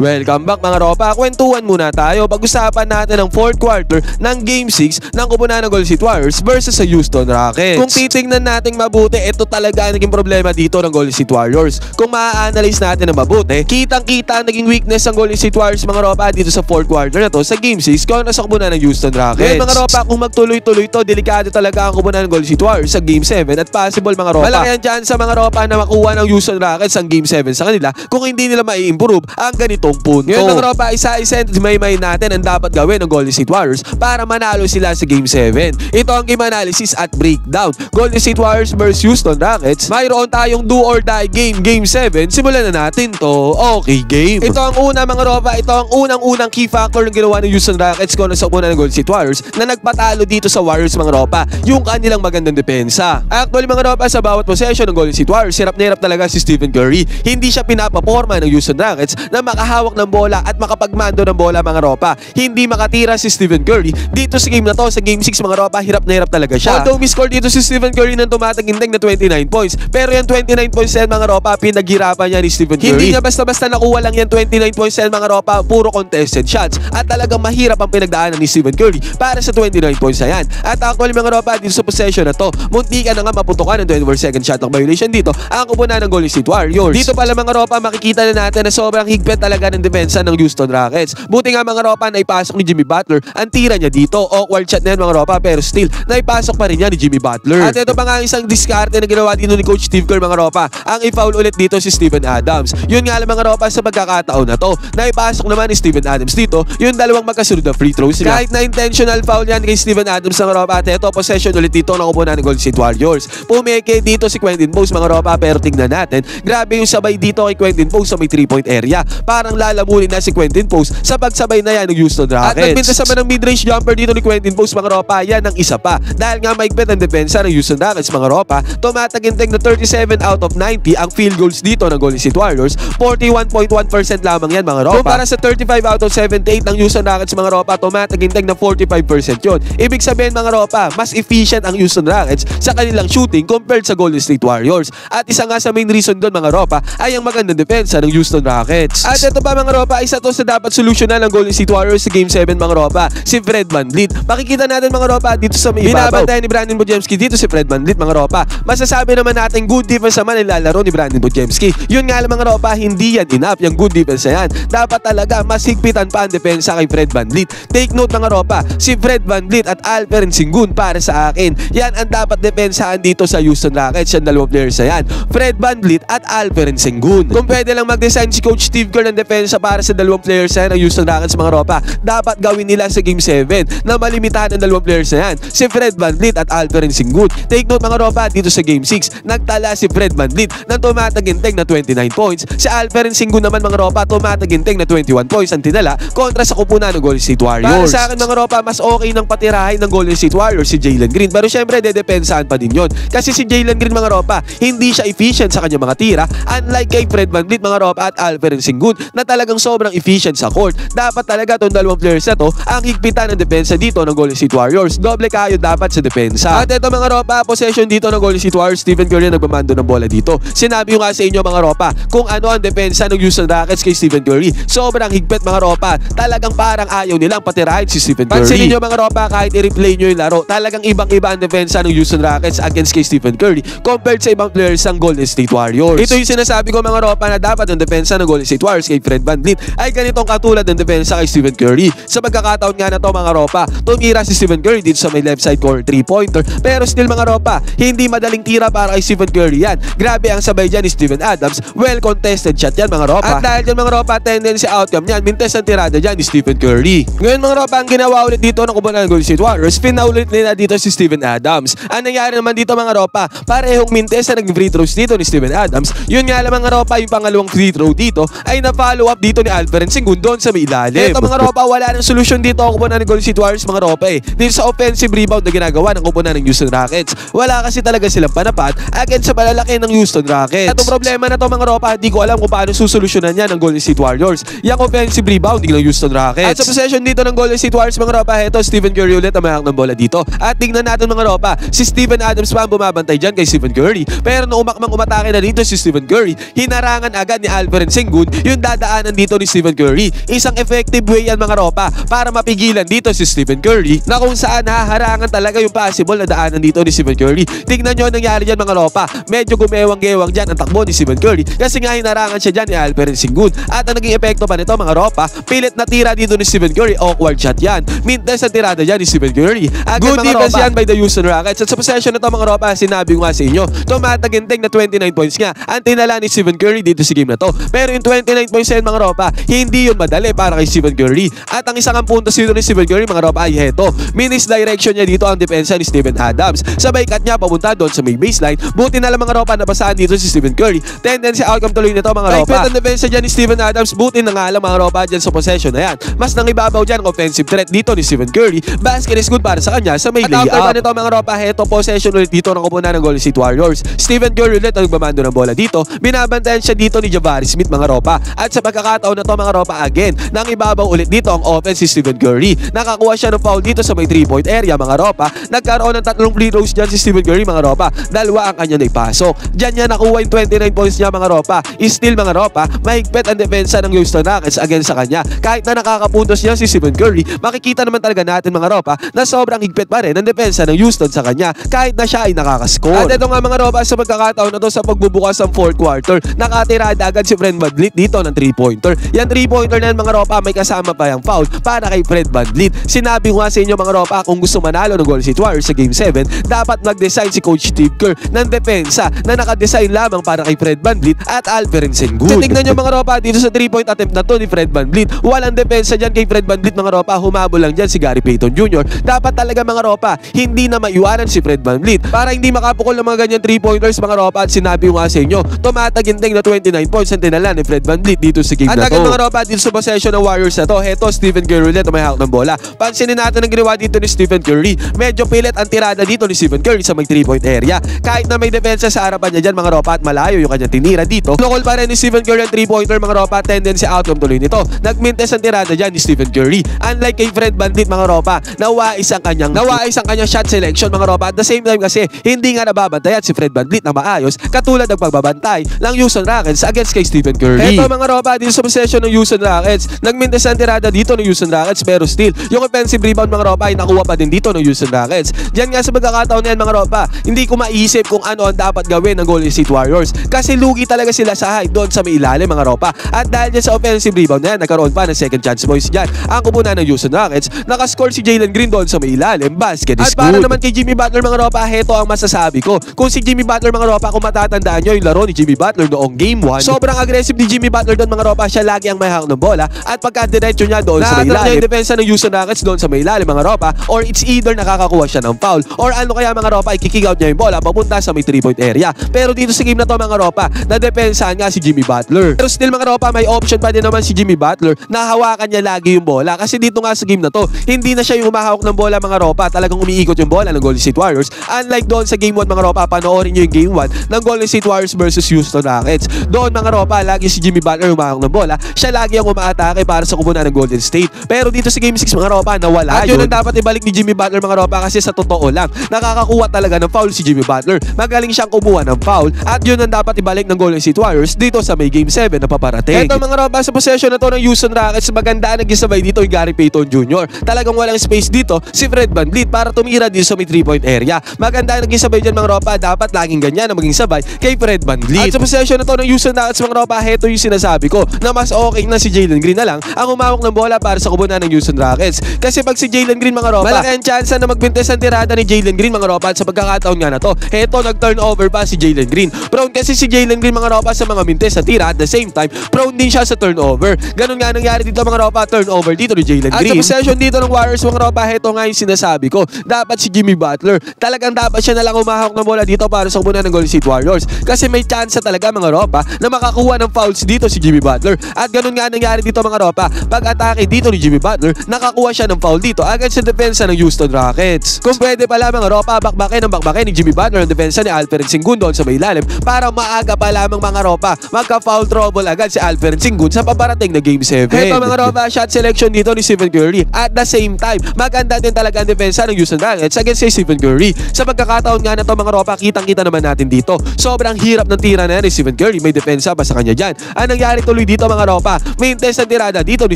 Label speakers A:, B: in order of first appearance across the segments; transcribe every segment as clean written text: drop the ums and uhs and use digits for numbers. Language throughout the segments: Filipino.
A: Welcome back mga ropa, kwentuhan muna tayo. Pag-usapan natin ang 4th quarter ng Game 6 ng kupunan ng Golden State Warriors versus sa Houston Rockets. Kung titingnan natin mabuti, ito talaga ang naging problema dito ng Golden State Warriors. Kung maa-analyze natin na mabuti, kitang-kita ang naging weakness ng Golden State Warriors mga ropa dito sa 4th quarter na to sa Game 6 kontra sa kupunan ng Houston Rockets. Ngayon mga ropa, kung magtuloy-tuloy to, delikado talaga ang kupunan ng Golden State Warriors sa Game 7 at possible mga ropa, malaki ang chance sa mga ropa na makuha ng Houston Rockets ang Game 7 sa kanila kung hindi nila mai-improve ang ganitong punto. Ngayon mga ropa, isa-isa may natin ang dapat gawin ng Golden State Warriors para manalo sila sa Game 7. Ito ang game analysis at breakdown. Golden State Warriors versus Houston Rockets. Mayroon tayong do or die game, Game 7. Simulan na natin to. Okay, game. Ito ang una mga ropa, ito ang unang key factor ng ginawa ng Houston Rockets kontra sa kupunan ng Golden State Warriors na nagpatalo dito sa Warriors mga ropa, yung kanilang magandang depensa. Actually mga ropa, sa bawat possession ng Golden State Warriors, hirap na hirap talaga si Stephen Curry. Hindi siya pinapaporma ng Houston Rockets na makahawak ng bola at makapagmando ng bola mga ropa. Hindi makatira si Stephen Curry dito sa game na to. Sa Game 6 mga ropa, hirap na hirap talaga siya. Although miscore dito si Stephen Curry ng tumataginting na 29 points, pero yung 29 points yan mga ropa, pinaghirapan niya ni Stephen Curry. Hindi niya basta-basta nakuha lang yan 29 points yan mga ropa, puro contested shots at talagang mahirap ang pinagdaanan ni Stephen Curry para sa 29 points na yan. At actually mga ropa, dito sa possession na to, munti ka na nga maputukan ng 24-second shot ng violation dito ang kupunan ng Golden State Warriors. Dito pala mga ropa, makikita na natin na sobrang higpit talaga ng depensa ng Houston Rockets. Buti nga mga ropa, naipasok ni Jimmy Butler ang tira niya dito. Awkward shot na yan mga ropa, pero still naipasok pa rin niya ni Jimmy Butler. At ito pa nga isang diskarte na ginawa dito ni Coach Steve Kerr mga ropa, ang i-foul ulit dito si Steven Adams. Yun nga lang mga ropa, sa pagkakataon na to, naipasok naman ni Steven Adams dito yung dalawang magkasunod na free throws niya. Kahit na intentional foul yan kay Steven Adams mga ropa, at ito possession ulit dito ng kupunan ng Golden State Warriors. Pumeke dito si Quentin Post mga ropa, pero tingnan natin, grabe yung sabay dito kay Quentin Post sa may 3-point area. Parang lalamunin na si Quentin Post sa pagsabay na yan ng Houston Rockets. At nagpintas naman ng mid-range jumper dito ni Quentin Post mga ropa, yan ang isa pa. Dahil nga maigpit ang depensa ng Houston Rockets mga ropa, tumataginting na 37 out of 90 ang field goals dito ng Golden State Warriors. 41.1% lamang yan mga ropa. Kumpara sa 35 out of 78 ng Houston Rockets mga ropa, tumataginting na 45% yun. Ibig sabihin mga ropa, mas efficient ang Houston Rockets sa kanilang shooting compared sa Golden State Warriors. At isa nga sa main reason doon mga ropa ay ang magandang depensa ng Houston Rockets. At ito pa mga ropa, isa to sa dapat solusyonan ng Golden State Warriors sa Game 7 mga ropa, si Fred VanVleet. Makikita natin mga ropa dito sa may ibabaw, binabantayan ni Brandon Podziemski dito si Fred VanVleet mga ropa. Masasabi naman natin good defense naman nilalaro ni Brandon Podziemski. Yun nga lang mga ropa, hindi yan enough yung good defense na yan. Dapat talaga mas higpitan pa ang depensa kay Fred VanVleet. Take note mga ropa, si Fred VanVleet at Alperen Sengun para sa akin, yan ang dapat depensahan dito sa Houston Rockets, yung dalawang players na yan, Fred VanVleet at Alperen Sengun. Kung pwede lang mag-design si Coach Steve Kerr ng depensa para sa dalawang players na yan ng Houston Rockets mga ropa, dapat gawin nila sa Game 7 na malimitahan ang dalawang players na yan, si Fred VanVleet at Alperen Sengun. Take note mga ropa, dito sa Game 6 nagtala si Fred VanVleet ng tumataginting na 29 points. Si Alperen Sengun naman mga ropa, tumataginting na 21 points ang tinala kontra sa kupunan ng Golden State Warriors. Para sa akin mga ropa, mas okay ng patirahin ng Golden State Warriors si Jalen Green, pero syempre dedepensahan pa din yun kasi si Jalen Green mga ropa, hindi siya efficient sa kanyang mga tira, unlike kay Fred VanVleet mga ropa at Alperen Sengun na talagang sobrang efficient sa court. Dapat talaga itong dalawang players na to ang higpitan ng depensa dito ng Golden State Warriors. Doble kayo dapat sa depensa. At ito mga ropa, possession dito ng Golden State Warriors, Stephen Curry nagmamando ng bola dito. Sinabi ko nga sa inyo mga ropa kung ano ang depensa ng Houston Rockets kay Stephen Curry. Sobrang higpit mga ropa. Talagang parang ayaw nilang patirahin si Stephen Curry. Pansinin nyo mga ropa, kahit i-replay nyo yung laro, talagang ibang-iba ang depensa ng Houston Rockets against kay Stephen Curry compared sa ibang players ng Golden State Warriors. Ito yung sinasabi ko mga ropa na dapat ang depensa ng Golden State Warriors kay Fred VanVleet ay ganitong katulad ng depensa kay Stephen Curry. Sa pagkakataon nga na to mga ropa, tumira si Stephen Curry dito sa may left side corner 3-pointer, pero still mga ropa, hindi madaling tira para kay Stephen Curry yan. Grabe ang sabay dyan ni Steven Adams, well contested shot yan mga ropa. At dahil dyan mga ropa, tendency outcome yan, mintes ang tirada dyan ni Stephen Curry. Ngayon mga ropa, ang ginawa ulit dito ng kupunan ng Golden State Warriors, pinaulit nila dito si Steven Adams. Ang nangyari naman dito mga ropa, parehong mintes na nag-free throws dito ni Steven Adams. Yun nga lang mga ropa, yung pangalawang free throw dito ay na-follow up dito ni Alperen Sengun doon sa may ilalim. Ito mga ropa, wala nang solusyon dito ang kupunan ng Golden State Warriors mga ropa dito sa offensive rebound na ginagawa ng kupunan ng Houston Rockets. Wala kasi talaga silang panapat against sa malalaki ng Houston Rockets. At ang problema na to mga ropa, hindi ko alam kung paano susolusyonan yan ng Golden State Warriors, yung offensive rebounding ng Houston Rockets. At sa possession dito ng Golden State Warriors mga ropa, ito Stephen Curry ulit ang mahak ng bola dito. At tingnan natin mga ropa, si Steven Adams pa ang bumabantay dyan kay Stephen Curry. Pero nung umatake na dito si Stephen Curry, hinarangan agad ni Alperen Sengun yung dadaan daanan dito ni Stephen Curry. Isang effective way yan mga ropa para mapigilan dito si Stephen Curry na kung saan haharangan talaga yung possible na daanan dito ni Stephen Curry. Tignan nyo ang nangyari dyan mga ropa. Medyo gumewang-gewang dyan ang takbo ni Stephen Curry kasi nga hinarangan siya dyan ni Alperen Sengun. At ang naging epekto pa nito mga ropa, pilit na tira dito ni Stephen Curry. Awkward shot yan. Mintes ang tirada dyan ni Stephen Curry. Good defense yan by the Houston Rockets. At sa possession na to mga ropa, sinabi ko nga sa inyo, tumataginting na 29 points nga ang tinala ni Stephen Curry dito sa game na to. Pero yung 29 points yan mga ropa, hindi yun madali para kay Stephen Curry. At ang isang puntos dito ni Stephen Curry mga ropa ay heto. Minisdirection niya dito ang depensa ni Steven Adams. Sabay cut niya papunta doon sa may baseline. Buti na lang mga ropa nabasahan dito si Stephen Curry. Tendency outcome tuloy nito mga ropa. Like ang depensa dyan ni Steven Adams. Buti na nga lang mga ropa dyan sa possession na yan. Mas nangibabaw dyan ang offensive threat dito ni Stephen Curry. Basket is good para sa kanya sa may layup. At after pa nito mga ropa, heto possession ulit dito ng kupunan ng Golden State Warriors. Stephen Curry ulit ang nagbamando ng bola dito. Binabantayan siya dito ni Jabari Smith mga ropa. At sa pagkakataon na to mga ropa again, nangibabaw ulit dito ang offense si Stephen Curry. Nakakuha siya ng foul dito sa may 3-point area mga ropa. Nagkaroon ng 3 free throws dyan si Stephen Curry mga ropa. Dalawa ang kanya naipasok. Diyan niya nakuha yung 29 points niya mga ropa. Still mga ropa, mahigpit ang depensa ng Houston Rockets against sa kanya. Kahit na nakakapuntos niya si Stephen Curry, makikita naman talaga natin mga ropa na sobrang higpit pa rin ang depensa ng Houston sa kanya kahit na siya ay nakakascore. At ito nga mga ropa, sa pagkakataon na to sa pagbubukas ng 4th quarter, nakatirada agad si Fred VanVleet dito ng 3-pointer. Yan 3-pointer na yan mga ropa, may kasama pa yung foul para kay Fred VanVleet. Sinabi ko nga sa inyo mga ropa, kung gusto manalo ng Golden State Warriors sa Game 7, dapat mag-design si Coach Steve Kerr ng depensa na nakadesign lamang para kay Fred VanVleet at Alperen Sengun. Tingnan nyo mga ropa, dito sa 3-point attempt na to ni Fred VanVleet, walang depensa dyan kay Fred VanVleet mga ropa, humabol lang dyan si Gary Payton Jr. Dapat talaga mga ropa, hindi na maiwanan si Fred VanVleet para hindi makapukol ng mga ganyan 3-pointers mga ropa. At sinabi ko nga sa inyo, tumataginting na 29 points ang tinala ni Fred VanVleet dito sa game na to. At agad mga ropa, dito sa possession ng Warriors na to, heto Stephen Curry ulit may hawak ng bola. Pansinin natin ang ginawa dito ni Stephen Curry. Medyo pilit ang tirada dito ni Stephen Curry sa may 3-point area. Kahit na may depensa sa harapan niya dyan mga ropa at malayo yung kanyang tinira dito, lokal pa rin ni Stephen Curry ang 3-pointer mga ropa. Tendency outcome tuloy nito. Nagmintes ang tirada dyan ni Stephen Curry. Unlike kay Fred VanVleet mga ropa, nawais ang kanyang shot selection mga ropa. At the same time kasi, hindi nga nababantayan si Fred VanVleet na maayos katulad ng pagbabantay ng Houston Rockets against kay Stephen Curry. Ito mga ropa, dito sa possession ng Houston Rockets, nagmintes ang tirada dito ng Houston Rockets pero still, yung offensive rebound mga ropa ay nakuha pa din dito ng Houston Rockets. Diyan nga sa pagkakataon na yan mga ropa, hindi ko maisip kung ano ang dapat gawin ng Golden State Warriors kasi lugi talaga sila sa height doon sa may ilalim mga ropa. At dahil dyan sa offensive rebound na yan, nagkaroon pa ng second chance boys dyan. Ang kupunan ng Houston Rockets, nakascore si Jalen Green doon sa may ilalim. Basket is good. At para naman kay Jimmy Butler mga ropa, heto ang masasabi ko. Kung si Jimmy Butler mga ropa, kung matatandaan nyo yung laro ni Jimmy Butler noong game 1, sobrang aggressive ni Jimmy Butler doon mga ropa. Siya lagi ang may hawak ng bola at pagka-diretso niya doon sa may ilalim, yung depensa ng Houston Rockets doon sa may ilalim mga ropa, or it's either nakakakuha siya ng foul or ano kaya mga ropa, i-kick out niya yung bola papunta sa may 3-point area. Pero dito sa game na to mga ropa, nadepensahan nga si Jimmy Butler. Pero still mga ropa, may option pa din naman si Jimmy Butler na hawakan niya lagi yung bola kasi dito nga sa game na to, hindi na siya yung humahawak ng bola mga ropa, talagang umiikot yung bola ng Golden State Warriors. Unlike doon sa game 1 mga ropa, panoorin nyo yung game 1 ng Golden State Warriors versus Houston Rockets. Doon mga ropa, lagi si Jimmy Butler humahawak ng bola, siya lagi ang umaatake para sa kupunan ng Golden State. Pero dito sa game 6 mga ropa, nawala. At yun ang dapat ibalik ni Jimmy Butler mga ropa kasi sa totoo lang, nakakakuha talaga ng foul si Jimmy Butler. Magaling siyang kumuha ng foul at yun ang dapat ibalik ng Golden State Warriors dito sa may game 7 na paparating. Ito mga ropa, sa possession na to ng Houston Rockets, maganda nag-isabay dito yung Gary Payton Jr. Talagang walang space dito si Fred VanVleet para tumira dito sa may 3-point area. Maganda nag-isabay dyan mga ropa, dapat laging ganyan na maging sabay kay Fred VanVleet. At sa possession na to ng Houston Rockets mga ropa, heto yung sinasabi ko na mas okay na si Jalen Green na lang ang humawak ng bola para sa kupunan ng Houston Rockets. Kasi pag si Jalen Green mga ropa, malaki ang chance na magbintes ang tirada ni Jalen Green mga ropa. At sa pagkakataon nga na to, heto nag-turnover pa si Jalen Green. Prone kasi si Jalen Green mga ropa sa mga mintes sa tira, at the same time prone din siya sa turnover. Ganun nga nangyari dito mga ropa, turnover dito ni Jalen Green. At sa possession dito ng Warriors mga ropa, heto nga yung sinasabi ko, dapat si Jimmy Butler, talagang dapat siya na lang humahawak ng bola dito para sa kupunan ng Golden State Warriors kasi may chance talaga mga ropa na makakuha ng fouls dito si Jimmy Butler. At ganun nga nangyari dito mga ropa, pag-atake dito ni Jimmy Butler, nakakuha siya ng foul dito agad sa depensa ng Houston Rockets. Kung pwede pala mga ropa, bakbakin ni Jimmy Butler ang depensa ni Alperen Sengun doon sa may ilalim para maaga pa lamang mga ropa magka-foul trouble agad si Alperen Sengun sa paparating na Game 7. Ito mga ropa, shot selection dito ni Stephen Curry. At the same time, maganda din talaga ang depensa ng Houston Rockets against si Stephen Curry. Sa pagkakataon nga na to mga ropa, kitang-kita naman natin dito. Sobrang hirap ng tira na yan ni Stephen Curry. May depensa pa sa kanya dyan. Ang nangyari tuloy dito mga ropa. Main test ng tirada dito ni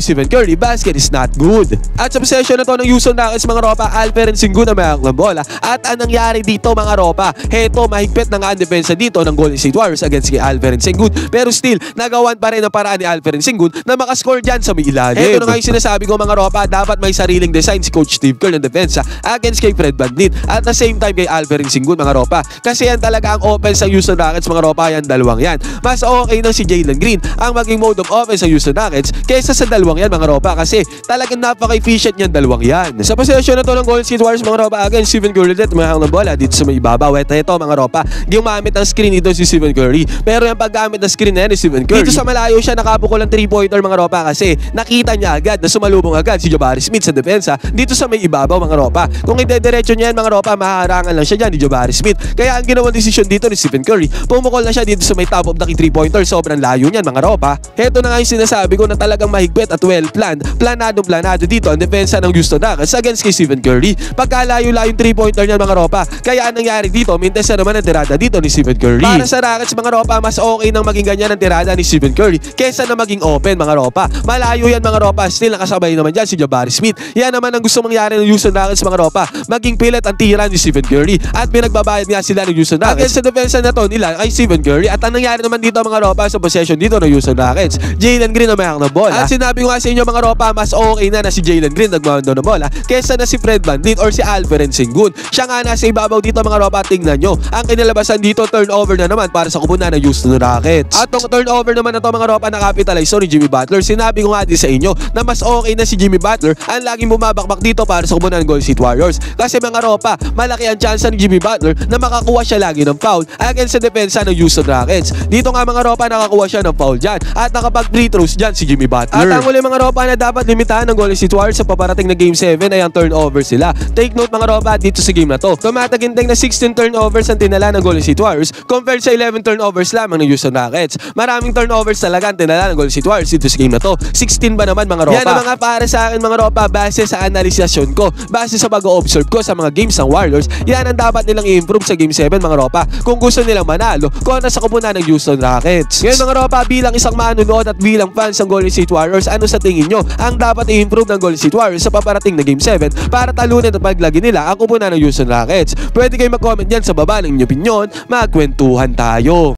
A: Stephen Curry, basket is not good. At sa possession na to ng Houston Rockets mga ropa, Alperen Sengun na may hawak ng bola. At anong nangyari dito mga ropa, heto mahigpit na nga ang depensa dito ng Golden State Warriors against kay Alperen Sengun. Pero still, nagawan pa rin ang paraan ni Alperen Sengun na makascore dyan sa may ilalim. Heto na nga yung sinasabi ko mga ropa, dapat may sariling design si Coach Steve Kerr ng depensa against kay Fred VanVleet. At the same time kay Alperen Sengun mga ropa. Kasi yan talaga ang offense ng Houston Rockets mga ropa, yan dalawang yan. Mas okay na si Jalen Green ang maging mode of offense ng Houston Rockets kaysa sa dalawang yan mga ropa, kasi talagang napaka-efficient yan dalawang yan. Sa possession na to ng Golden State Warriors mga ropa, again Stephen Curry ulit may hawak ng bola dito sa may ibabaw. Ito mga ropa, gumamit ng screen dito si Stephen Curry. Pero yung paggamit ng screen na yan ni Stephen Curry, dito sa malayo siya nakabukol ng 3-pointer mga ropa, kasi nakita niya agad na sumalubong agad si Jabari Smith sa depensa dito sa may ibabaw mga ropa. Kung idediretso niya yan mga ropa, mahaharangan lang siya dyan ni Jabari Smith. Kaya ang ginawang desisyon dito ni Stephen Curry, pumukol na siya dito sa may top of the key 3-pointer. Sobrang layo niyan mga ropa. Heto na nga yung sinasabi ko na talagang mahigpit at well planned, planado dito ang depensa ng Houston Rockets against kay Stephen Curry. Pagkalayo-layo yung 3-pointer niyan mga ropa, kaya ang nangyari dito, mintes na naman ang tirada dito ni Stephen Curry. Para sa Rockets mga ropa, mas okay nang maging ganyan ang tirada ni Stephen Curry kesa na maging open mga ropa. Malayo yan mga ropa, still nakasabay naman dyan si Jabari Smith. Yan naman ang gusto mangyari ng Houston Rockets mga ropa, maging pilit ang tira ni Stephen Curry, at pinagbabayad nga sila ng Houston Rockets against sa depensa na to nila kay Stephen Curry. At ang nangyari naman dito mga ropa sa possession dito ng Houston Rockets, Jalen Green na may hawak ng bola. At sinabi ko nga sa inyo mga ropa, mas okay na si Jalen Green nagmamando ng bola kesa na si Fred VanVleet or si Alperen Sengun. Siya nga nasa ibabaw dito mga ropa. Tingnan nyo, ang kinalabasan dito, turnover na naman para sa kupunan ng Houston Rockets. At tong turnover naman na to mga ropa, nakapitalize ni Jimmy Butler. Sinabi ko nga din sa inyo na mas okay na si Jimmy Butler ang laging bumabakbak dito para sa kupunan ng Golden State Warriors. Kasi mga ropa, malaki ang chance ni Jimmy Butler na makakuha siya lagi ng foul against sa depensa ng Houston Rockets. Dito nga mga ropa, nakakuha siya ng foul dyan at nakapag free throws dyan si Jimmy Butler. At ang huli mga ropa na dapat limitahan ng Golden State Warriors sa paparating na Game 7 ay ang turnover sila. Take note mga ropa dito sa game na to. Tumataginting na 16 turnovers ang tinala ng Golden State Warriors compared sa 11 turnovers lamang ng Houston Rockets. Maraming turnovers talaga ang tinala ng Golden State Warriors dito sa game na to. 16 ba naman mga ropa? Yan ang mga para sa akin mga ropa, base sa analisasyon ko, base sa pag-observe ko sa mga games ng Warriors. Yan ang dapat nilang i-improve sa Game 7 mga ropa kung gusto nilang manalo kung ano sa kupunan ng Houston Rockets. Ngayon mga ropa, bilang isang manunood at bilang fans ng Golden State Warriors, ano sa tingin nyo ang dapat i-improve ng Golden State Warriors sa paparating na Game 7 para talunin at paglagi nila ang kupunan ng Houston Rockets? Pwede kayo mag-comment dyan sa baba ng inyong opinion. Magkwentuhan tayo.